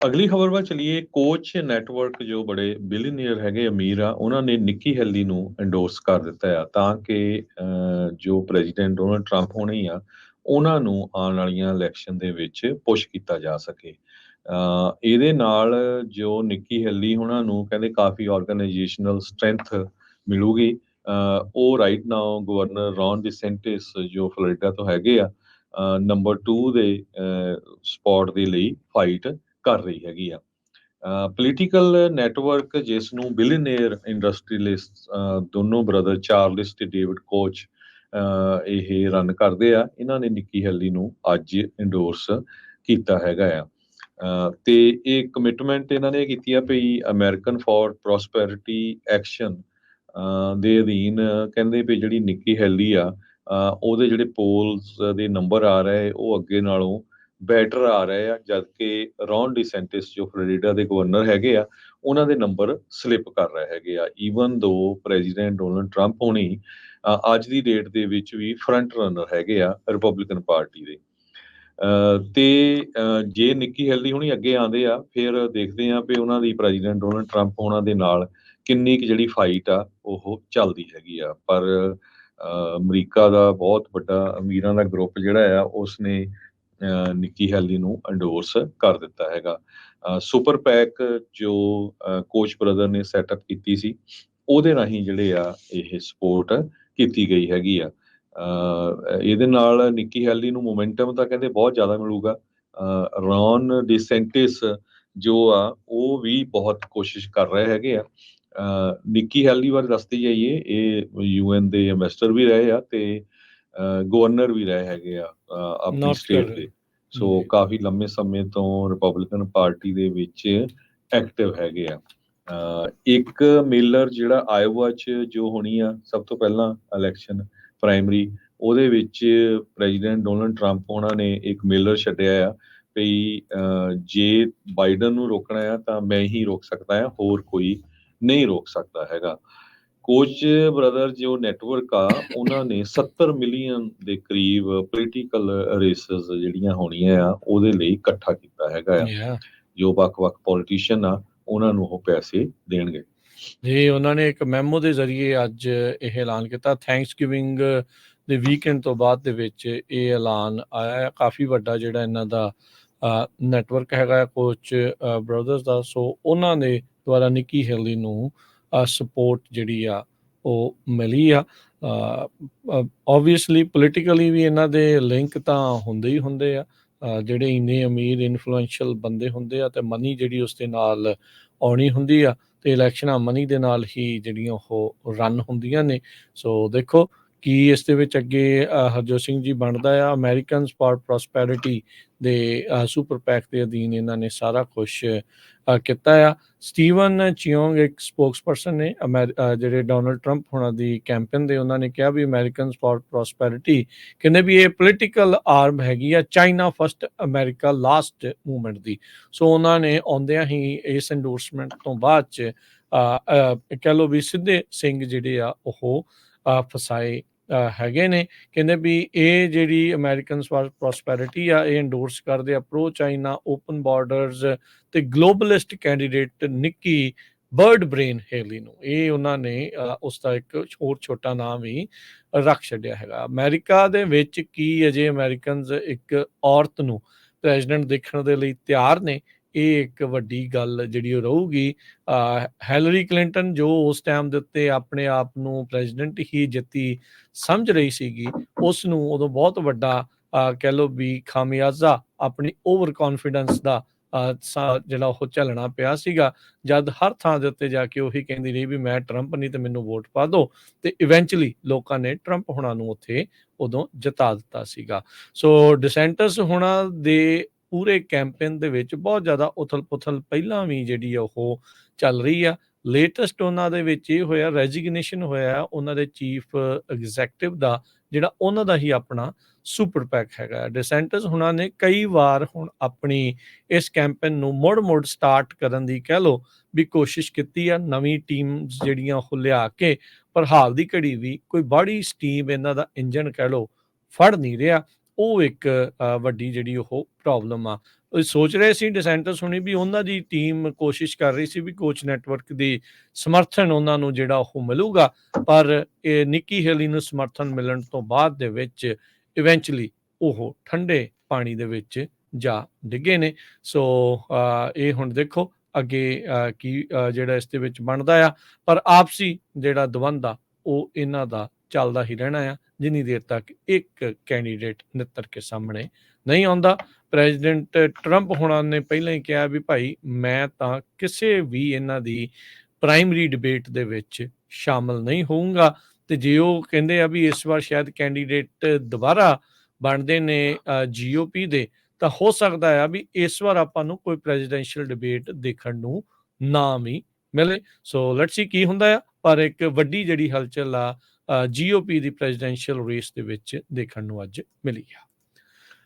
ਅਗਲੀ ਖਬਰ ਵੱਲ ਚਲੀਏ। ਕੋਚ ਨੈਟਵਰਕ ਜੋ ਬੜੇ ਬਿਲੀਅਨੀਅਰ ਹੈਗੇ, ਅਮੀਰ ਆ, ਉਹਨਾਂ ਨੇ ਨਿੱਕੀ ਹੈਲੀ ਨੂੰ ਐਂਡੋਰਸ ਕਰ ਦਿੱਤਾ ਆ ਤਾਂ ਕਿ ਜੋ ਪ੍ਰੈਜ਼ੀਡੈਂਟ ਡੋਨਲਡ ਟਰੰਪ ਹੋਣੇ ਆ ਉਹਨਾਂ ਨੂੰ ਆਉਣ ਵਾਲੀਆਂ ਇਲੈਕਸ਼ਨ ਦੇ ਵਿੱਚ ਪੁਸ਼ ਕੀਤਾ ਜਾ ਸਕੇ। ਇਹਦੇ ਨਾਲ ਜੋ ਨਿੱਕੀ ਹੈਲੀ ਉਹਨਾਂ ਨੂੰ ਕਹਿੰਦੇ ਕਾਫੀ ਆਰਗੇਨਾਈਜੇਸ਼ਨਲ ਸਟਰੈਂਥ ਮਿਲੂਗੀ। ਉਹ ਰਾਈਟ ਨਾਓ ਗਵਰਨਰ ਰੌਨ ਡਿਸੈਂਟਿਸ ਜੋ ਫਲੋਰੀਡਾ ਤੋਂ ਹੈਗੇ ਆ, ਨੰਬਰ 2 ਦੇ ਸਪੌਟ ਦੇ ਲਈ ਫਾਈਟ ਕਰ ਰਹੀ ਹੈਗੀ ਆ। ਪੋਲੀਟੀਕਲ ਨੈਟਵਰਕ ਜਿਸ ਨੂੰ ਬਿਲੀਅਨੀਅਰ ਇੰਡਸਟਰੀਲਿਸਟ ਦੋਨੋਂ ਬ੍ਰਦਰ ਚਾਰਲਿਸ ਤੇ ਡੇਵਿਡ ਕੋਚ ਇਹ ਰਨ ਕਰਦੇ ਆ, ਇਹਨਾਂ ਨੇ ਨਿੱਕੀ ਹੈਲੀ ਨੂੰ ਅੱਜ ਇੰਡੋਰਸ ਕੀਤਾ ਹੈਗਾ ਆ। ਤੇ ਇਹ ਕਮਿਟਮੈਂਟ ਇਹਨਾਂ ਨੇ ਕੀਤੀ ਆ ਵੀ ਅਮਰੀਕਨ ਫॉर ਪ੍ਰੋਸਪੈਰਿਟੀ ਐਕਸ਼ਨ ਦੇ ਅਧੀਨ ਕਹਿੰਦੇ ਵੀ ਜਿਹੜੀ ਨਿੱਕੀ ਹੈਲੀ ਆ ਉਹਦੇ ਜਿਹੜੇ ਪੋਲਸ ਦੇ ਨੰਬਰ ਆ ਰਹੇ ਉਹ ਅੱਗੇ ਨਾਲੋਂ ਬੈਟਰ ਆ ਰਹੇ ਆ, ਜਦ ਕਿ ਰੌਨ ਡਿਸੈਂਟਿਸ ਜੋ ਫਲੋਰੀਡਾ ਦੇ ਗਵਰਨਰ ਹੈਗੇ ਆ ਉਹਨਾਂ ਦੇ ਨੰਬਰ ਸਲਿਪ ਕਰ ਰਹੇ ਹੈਗੇ ਆ। ਈਵਨ ਦੋ ਪ੍ਰੈਜ਼ੀਡੈਂਟ ਡੋਨਲਡ ਟਰੰਪ ਹੋਣੀ ਅੱਜ ਦੀ ਡੇਟ ਦੇ ਵਿੱਚ ਵੀ ਫਰੰਟ ਰਨਰ ਹੈਗੇ ਆ ਰਿਪਬਲਿਕਨ ਪਾਰਟੀ ਦੇ। ਤੇ ਜੇ ਨਿੱਕੀ ਹੈਲੀ ਹੁਣੀ ਅੱਗੇ ਆਉਂਦੇ ਆ ਫਿਰ ਦੇਖਦੇ ਆ ਵੀ ਉਹਨਾਂ ਦੀ ਪ੍ਰੈਜ਼ੀਡੈਂਟ ਡੋਨਲਡ ਟਰੰਪ ਉਹਨਾਂ ਦੇ ਨਾਲ ਕਿੰਨੀ ਕੁ ਜਿਹੜੀ ਫਾਈਟ ਆ ਉਹ ਚੱਲਦੀ ਹੈਗੀ ਆ। ਪਰ ਅਮਰੀਕਾ ਦਾ ਬਹੁਤ ਵੱਡਾ ਅਮੀਰਾਂ ਦਾ ਗਰੁੱਪ ਜਿਹੜਾ ਆ ਉਸਨੇ ਨਿੱਕੀ ਹੈਲੀ ਨੂੰ ਐਂਡੋਰਸ ਕਰ ਦਿੱਤਾ ਹੈਗਾ। ਸੁਪਰ ਪੈਕ ਜੋ ਕੋਚ ਬ੍ਰਦਰ ਨੇ ਸੈਟਅਪ ਕੀਤੀ ਸੀ ਉਹਦੇ ਰਾਹੀਂ ਜਿਹੜੇ ਆ ਇਹ ਸਪੋਰਟ ਕੀਤੀ ਗਈ ਹੈਗੀ ਆ। ਇਹਦੇ ਨਾਲ ਨਿੱਕੀ ਹੈਲੀ ਨੂੰ ਮੋਮੈਂਟਮ ਤਾਂ ਕਹਿੰਦੇ ਬਹੁਤ ਜ਼ਿਆਦਾ ਮਿਲੂਗਾ। ਰੌਨ ਡਿਸੈਂਟਿਸ ਜੋ ਆ ਉਹ ਵੀ ਬਹੁਤ ਕੋਸ਼ਿਸ਼ ਕਰ ਰਹੇ ਹੈਗੇ ਆ। ਨਿੱਕੀ ਹੈਲੀ ਬਾਰੇ ਦੱਸਦੇ ਜਾਈਏ, ਇਹ ਯੂਐਨ ਦੇ ਐਮਬੈਸਡਰ ਵੀ ਰਹੇ ਆ ਤੇ ਗਵਰਨਰ ਵੀ ਰਹੇ ਹੈਗੇ ਆ ਆਪਣੀ ਨਾਰਥ ਸਟੇਟ ਕੈਰੋਲਾਈਨਾ। ਦੇ। ਸੋ ਕਾਫੀ ਲੰਮੇ ਸਮੇਂ ਤੋਂ ਰਿਪਬਲਿਕਨ ਪਾਰਟੀ ਦੇ ਵਿੱਚ ਐਕਟਿਵ ਹੈਗੇ ਆ। ਇੱਕ ਮੇਲਰ ਜਿਹੜਾ ਆਇਓਵਾ 'ਚ ਜੋ ਹੋਣੀ ਆ ਸਭ ਤੋਂ ਪਹਿਲਾਂ ਇਲੈਕਸ਼ਨ ਪ੍ਰਾਇਮਰੀ, ਉਹਦੇ ਵਿੱਚ ਪ੍ਰੈਜ਼ੀਡੈਂਟ ਡੋਨਲਡ ਟਰੰਪ ਉਹਨਾਂ ਨੇ ਇੱਕ ਮੇਲਰ ਛੱਡਿਆ ਆ ਵੀ ਜੇ ਬਾਈਡਨ ਨੂੰ ਰੋਕਣਾ ਆ ਤਾਂ ਮੈਂ ਹੀ ਰੋਕ ਸਕਦਾ ਆ, ਹੋਰ ਕੋਈ ਨਹੀਂ ਰੋਕ ਸਕਦਾ ਹੈਗਾ। ਕੋਚ ਬ੍ਰਦਰ ਜੋ ਨੈਟਵਰਕ ਆ ਉਹਨਾਂ ਨੇ 70 ਮਿਲੀਅਨ ਦੇ ਕਰੀਬ ਪੋਲੀਟੀਕਲ ਰੇਸਸ ਜਿਹੜੀਆਂ ਹੋਣੀਆਂ ਆ ਉਹਦੇ ਲਈ ਇਕੱਠਾ ਕੀਤਾ ਹੈਗਾ ਆ। ਜੋ ਵੱਖ-ਵੱਖ ਪੋਲੀਟੀਸ਼ੀਅਨ ਆ ਉਹਨਾਂ ਨੂੰ ਉਹ ਪੈਸੇ ਦੇਣਗੇ। ਜੀ, ਉਹਨਾਂ ਨੇ ਇੱਕ ਮੈਮੋ ਦੇ ਜ਼ਰੀਏ ਅੱਜ ਇਹ ਐਲਾਨ ਕੀਤਾ। ਥੈਂਕਸਗਿਵਿੰਗ ਦੇ ਵੀਕਐਂਡ ਤੋਂ ਬਾਅਦ ਦੇ ਵਿੱਚ ਇਹ ਐਲਾਨ ਆਇਆ। ਕਾਫੀ ਵੱਡਾ ਜਿਹੜਾ ਇਹਨਾਂ ਦਾ ਨੈਟਵਰਕ ਹੈਗਾ ਕੋਚ ਬ੍ਰਦਰਸ ਦਾ। ਸੋ ਉਹਨਾਂ ਦੇ ਦੁਆਰਾ ਨਿੱਕੀ ਹੈਲੀ ਨੂੰ ਸਪੋਰਟ ਜਿਹੜੀ ਆ ਉਹ ਮਿਲੀ ਆ। ਓਬਵੀਅਸਲੀ ਪੋਲੀਟੀਕਲੀ ਵੀ ਇਹਨਾਂ ਦੇ ਲਿੰਕ ਤਾਂ ਹੁੰਦੇ ਹੀ ਹੁੰਦੇ ਆ। ਜਿਹੜੇ ਇੰਨੇ ਅਮੀਰ ਇਨਫਲੂਐਂਸ਼ੀਅਲ ਬੰਦੇ ਹੁੰਦੇ ਆ ਤੇ ਮਨੀ ਜਿਹੜੀ ਉਸ ਦੇ ਨਾਲ ਆਉਣੀ ਹੁੰਦੀ ਆ ਤੇ ਇਲੈਕਸ਼ਨਾਂ ਮਨੀ ਦੇ ਨਾਲ ਹੀ ਜਿਹੜੀਆਂ ਉਹ ਰਨ ਹੁੰਦੀਆਂ ਨੇ। ਸੋ ਦੇਖੋ ਕੀ ਇਸ ਦੇ ਵਿੱਚ ਅੱਗੇ ਹਰਜੋਤ ਸਿੰਘ ਜੀ ਬਣਦਾ ਆ। ਅਮਰੀਕਨਸ ਫਾਰ ਪ੍ਰੋਸਪੈਰਿਟੀ ਦੇ ਸੁਪਰ ਪੈਕ ਦੇ ਅਧੀਨ ਇਹਨਾਂ ਨੇ ਸਾਰਾ ਕੁਛ ਕੀਤਾ ਆ। ਸਟੀਵਨ ਚਿਓਂਗ ਇੱਕ ਸਪੋਕਸਪਰਸਨ ਨੇ ਜਿਹੜੇ ਡੋਨਲਡ ਟਰੰਪ ਹੋਣਾ ਦੀ ਕੈਂਪੇਨ ਦੇ, ਉਹਨਾਂ ਨੇ ਕਿਹਾ ਵੀ ਅਮਰੀਕਨਸ ਫਾਰ ਪ੍ਰੋਸਪੈਰਿਟੀ ਕਹਿੰਦੇ ਵੀ ਇਹ ਪੋਲੀਟੀਕਲ ਆਰਮ ਹੈਗੀ ਆ China first America last movement ਦੀ। ਸੋ ਉਹਨਾਂ ਨੇ ਆਉਂਦਿਆਂ ਹੀ ਇਸ ਐਂਡੋਰਸਮੈਂਟ ਤੋਂ ਬਾਅਦ 'ਚ ਕਹਿ ਲਓ ਵੀ ਸਿੱਧੇ ਸਿੰਘ ਜਿਹੜੇ ਆ ਉਹ ਫਸਾਏ ਹੈਗੇ ਨੇ। ਕਹਿੰਦੇ ਵੀ ਇਹ ਜਿਹੜੀ ਅਮਰੀਕਨਸ ਫਾਰ ਪ੍ਰੋਸਪੈਰਿਟੀ ਆ ਇਹ ਐਂਡੋਰਸ ਕਰਦੇ ਆ ਪ੍ਰੋ ਚਾਈਨਾ ਓਪਨ ਬਾਰਡਰਸ ਤੇ ਗਲੋਬਲਿਸਟ ਕੈਂਡੀਡੇਟ ਨਿੱਕੀ ਬਰਡ ਬ੍ਰੇਨ ਹੈਲੀ ਨੂੰ। ਇਹ ਉਹਨਾਂ ਨੇ ਉਸ ਦਾ ਇੱਕ ਹੋਰ ਛੋਟਾ ਨਾਮ ਵੀ ਰੱਖ ਛੱਡਿਆ ਹੈਗਾ। ਅਮਰੀਕਾ ਦੇ ਵਿੱਚ ਕੀ ਅਜੇ ਅਮਰੀਕਨਸ ਇੱਕ ਔਰਤ ਨੂੰ ਪ੍ਰੈਜ਼ੀਡੈਂਟ ਦੇਖਣ ਦੇ ਲਈ ਤਿਆਰ ਨੇ? ਇਹ ਇੱਕ ਵੱਡੀ ਗੱਲ ਜਿਹੜੀ ਉਹ ਰਹੂਗੀ। ਹੈਲਰੀ ਕਲਿੰਟਨ ਜੋ ਉਸ ਟਾਈਮ ਦੇ ਉੱਤੇ ਆਪਣੇ ਆਪ ਨੂੰ ਪ੍ਰੈਜ਼ੀਡੈਂਟ ਹੀ ਜਿੱਤੀ ਸਮਝ ਰਹੀ ਸੀਗੀ, ਉਸ ਨੂੰ ਉਦੋਂ ਬਹੁਤ ਵੱਡਾ ਕਹਿ ਲਓ ਵੀ ਖਾਮਿਆਜ਼ਾ ਆਪਣੀ ਓਵਰ ਕੌਨਫੀਡੈਂਸ ਦਾ ਜਿਹੜਾ ਉਹ ਝੱਲਣਾ ਪਿਆ ਸੀਗਾ। ਜਦ ਹਰ ਥਾਂ ਦੇ ਉੱਤੇ ਜਾ ਕੇ ਉਹੀ ਕਹਿੰਦੀ ਰਹੀ ਵੀ ਮੈਂ ਟਰੰਪ ਨਹੀਂ ਤੇ ਮੈਨੂੰ ਵੋਟ ਪਾ ਦਿਓ, ਤੇ ਇਵੈਂਚੁਅਲੀ ਲੋਕਾਂ ਨੇ ਟਰੰਪ ਹੋਣਾ ਨੂੰ ਉੱਥੇ ਉਦੋਂ ਜਿਤਾ ਦਿੱਤਾ ਸੀਗਾ। ਸੋ ਡਿਸੈਂਟਸ ਹੋਣਾ ਦੇ ਪੂਰੇ ਕੈਂਪੇਨ ਦੇ ਵਿੱਚ ਬਹੁਤ ਜ਼ਿਆਦਾ ਉਥਲ ਪੁਥਲ ਪਹਿਲਾਂ ਵੀ ਜਿਹੜੀ ਆ ਉਹ ਚੱਲ ਰਹੀ ਆ। ਲੇਟੈਸਟ ਉਹਨਾਂ ਦੇ ਵਿੱਚ ਇਹ ਹੋਇਆ, ਰੈਜ਼ੀਗਨੇਸ਼ਨ ਹੋਇਆ ਉਹਨਾਂ ਦੇ ਚੀਫ ਐਗਜ਼ੈਕਟਿਵ ਦਾ, ਜਿਹੜਾ ਉਹਨਾਂ ਦਾ ਹੀ ਆਪਣਾ ਸੁਪਰ ਪੈਕ ਹੈਗਾ। ਡਿਸੈਂਟਸ ਹੁਣਾਂ ਨੇ ਕਈ ਵਾਰ ਹੁਣ ਆਪਣੀ ਇਸ ਕੈਂਪੇਨ ਨੂੰ ਮੁੜ ਸਟਾਰਟ ਕਰਨ ਦੀ ਕਹਿ ਲਓ ਵੀ ਕੋਸ਼ਿਸ਼ ਕੀਤੀ ਆ, ਨਵੀਂ ਟੀਮ ਜਿਹੜੀਆਂ ਉਹ ਲਿਆ ਕੇ, ਪਰ ਹਾਲ ਦੀ ਘੜੀ ਵੀ ਕੋਈ ਬੜੀ ਸਟੀਮ ਇਹਨਾਂ ਦਾ ਇੰਜਨ ਕਹਿ ਲਓ ਫੜ ਨਹੀਂ ਰਿਹਾ। ਉਹ ਇੱਕ ਵੱਡੀ ਜਿਹੜੀ ਉਹ ਪ੍ਰੋਬਲਮ ਆ। ਉਹ ਸੋਚ ਰਹੇ ਸੀ ਡਿਸੈਂਟਸ ਹੁਣੀ ਵੀ ਉਹਨਾਂ ਦੀ ਟੀਮ ਕੋਸ਼ਿਸ਼ ਕਰ ਰਹੀ ਸੀ ਵੀ ਕੋਚ ਨੈਟਵਰਕ ਦੀ ਸਮਰਥਨ ਉਹਨਾਂ ਨੂੰ ਜਿਹੜਾ ਉਹ ਮਿਲੂਗਾ, ਪਰ ਇਹ ਨਿੱਕੀ ਹੇਲੀ ਨੂੰ ਸਮਰਥਨ ਮਿਲਣ ਤੋਂ ਬਾਅਦ ਦੇ ਵਿੱਚ ਇਵੈਂਚੁਅਲੀ ਉਹ ਠੰਡੇ ਪਾਣੀ ਦੇ ਵਿੱਚ ਜਾ ਡਿੱਗੇ ਨੇ। ਸੋ ਇਹ ਹੁਣ ਦੇਖੋ ਅੱਗੇ ਕੀ ਜਿਹੜਾ ਇਸ ਦੇ ਵਿੱਚ ਬਣਦਾ ਆ, ਪਰ ਆਪਸੀ ਜਿਹੜਾ ਦਵੰਦ ਆ ਉਹ ਇਹਨਾਂ ਦਾ ਚੱਲਦਾ ਹੀ ਰਹਿਣਾ ਆ ਜਿੰਨੀ ਦੇਰ ਤੱਕ ਇੱਕ ਕੈਂਡੀਡੇਟ ਨਿੱਤਰ ਕੇ ਸਾਹਮਣੇ ਨਹੀਂ ਆਉਂਦਾ। ਪ੍ਰੈਜ਼ੀਡੈਂਟ ਟਰੰਪ ਹੁਣਾਂ ਨੇ ਪਹਿਲਾਂ ਹੀ ਕਿਹਾ ਵੀ ਭਾਈ ਮੈਂ ਤਾਂ ਕਿਸੇ ਵੀ ਇਹਨਾਂ ਦੀ ਪ੍ਰਾਇਮਰੀ ਡਿਬੇਟ ਦੇ ਵਿੱਚ ਸ਼ਾਮਲ ਨਹੀਂ ਹੋਊਂਗਾ, ਤੇ ਜੇ ਉਹ ਕਹਿੰਦੇ ਆ ਵੀ ਇਸ ਵਾਰ ਸ਼ਾਇਦ ਕੈਂਡੀਡੇਟ ਦੁਬਾਰਾ ਬਣਦੇ ਨੇ GOP ਦੇ, ਤਾਂ ਹੋ ਸਕਦਾ ਆ ਵੀ ਇਸ ਵਾਰ ਆਪਾਂ ਨੂੰ ਕੋਈ ਪ੍ਰੈਜ਼ੀਡੈਂਸ਼ੀਅਲ ਡਿਬੇਟ ਦੇਖਣ ਨੂੰ ਨਾ ਵੀ ਮਿਲੇ। ਸੋ ਲੈਟਸ ਸੀ ਕੀ ਹੁੰਦਾ ਆ, ਪਰ ਇੱਕ ਵੱਡੀ ਜਿਹੜੀ ਹਲਚਲ ਆ GOP ਦੀ ਪ੍ਰੈਜ਼ੀਡੈਂਸ਼ੀਅਲ ਰੇਸ ਦੇ ਵਿੱਚ ਦੇਖਣ ਨੂੰ ਅੱਜ ਮਿਲੀ ਆ।